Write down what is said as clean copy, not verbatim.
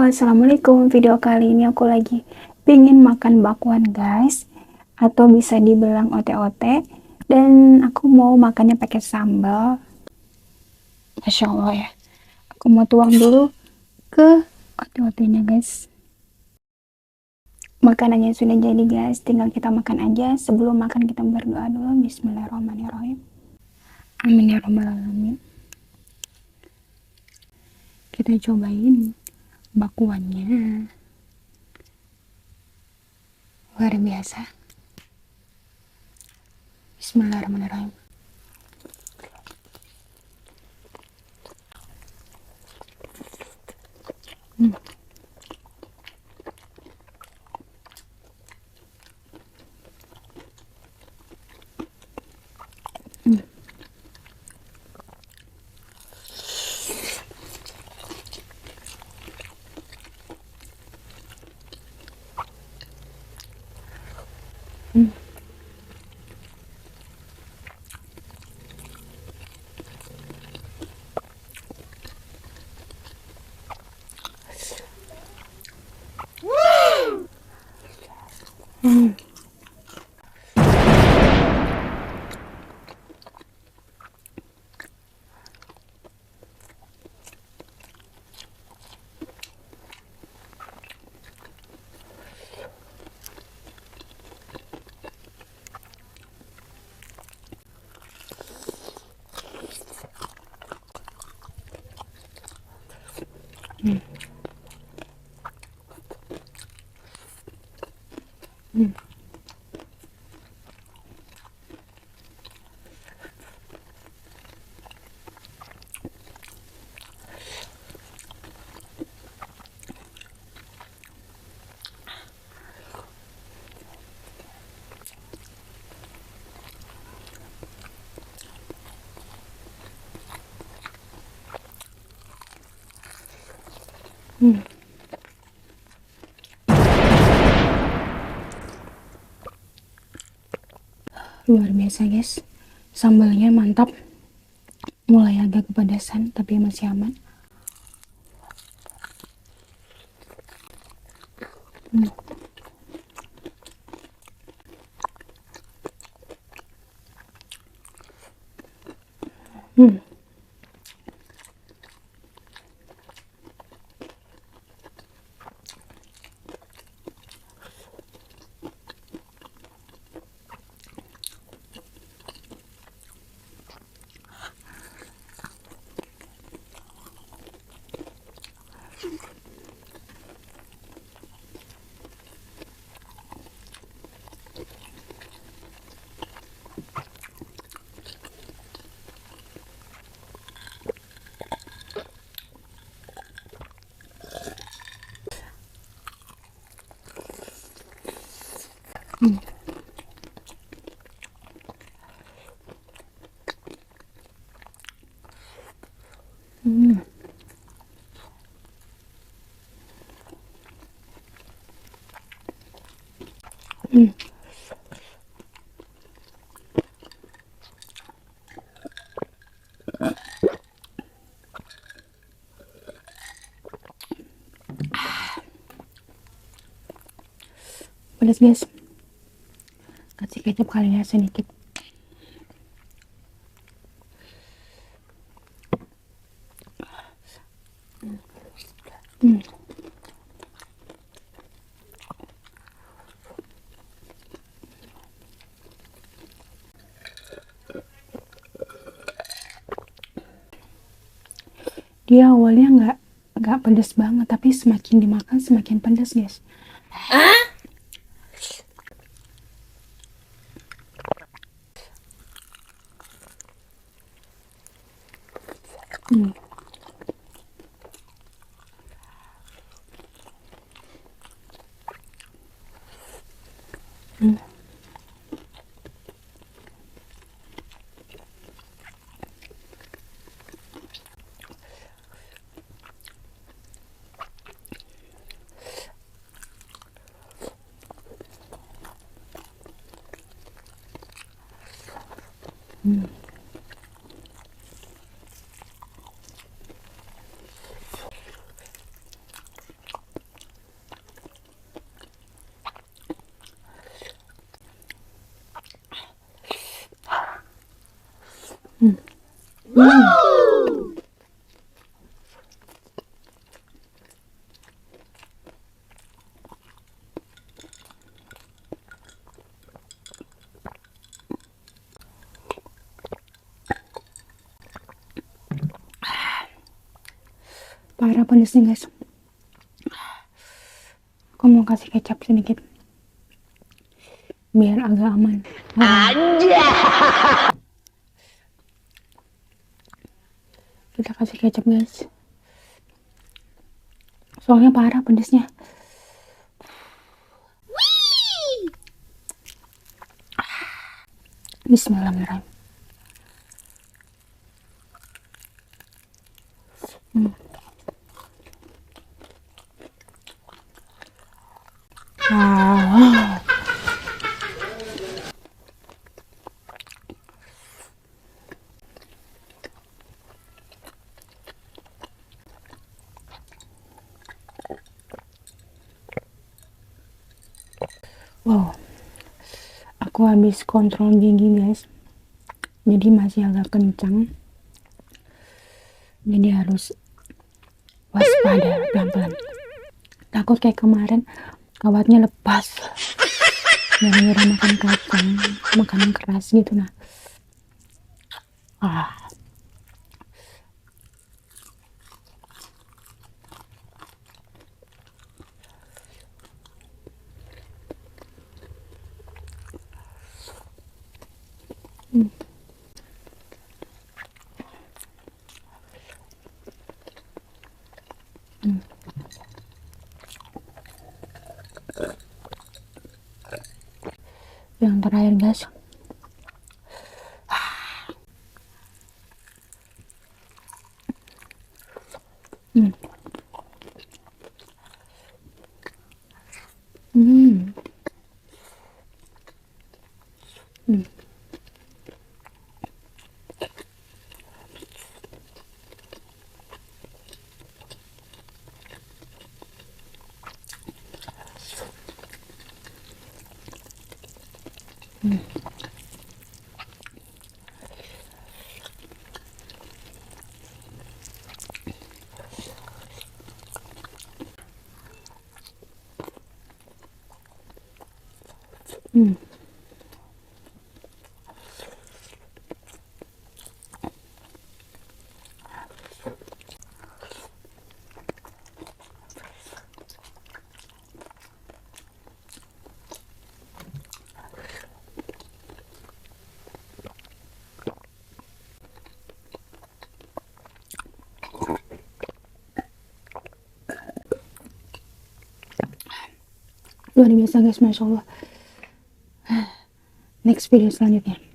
Assalamualaikum. Video kali ini aku lagi pingin makan bakwan guys, atau bisa dibilang ote-ote, dan aku mau makannya pakai sambal. Masya Allah ya, aku mau tuang dulu ke ote-otenya guys. Makanannya sudah jadi guys, tinggal kita makan aja. Sebelum makan kita berdoa dulu. Bismillahirrahmanirrahim. Amin ya rabbal alamin. Kita cobain bakwannya, luar biasa. Bismillahirrahmanirrahim. Luar biasa guys, sambalnya mantap, mulai agak kepedasan tapi masih aman. Pedas guys, kasih kecap kali ya sedikit. Dia awalnya nggak pedas banget, tapi semakin dimakan semakin pedas guys. Parah pedesnya guys. Aku mau kasih kecap sedikit biar agak aman. Kita kasih kecap guys, soalnya parah pedesnya. Bismillahirrahmanirrahim. Wow, aku habis kontrol gigi guys, jadi masih agak kencang, jadi harus waspada, pelan-pelan. Takut kayak kemarin kawatnya lepas gara-gara makan kacang, makanan keras gitu. Nah, yang terakhir guys. Hmm. Hmm. Hmm. Hmm. Hmm. Luar biasa guys, masya Allah. Next video selanjutnya.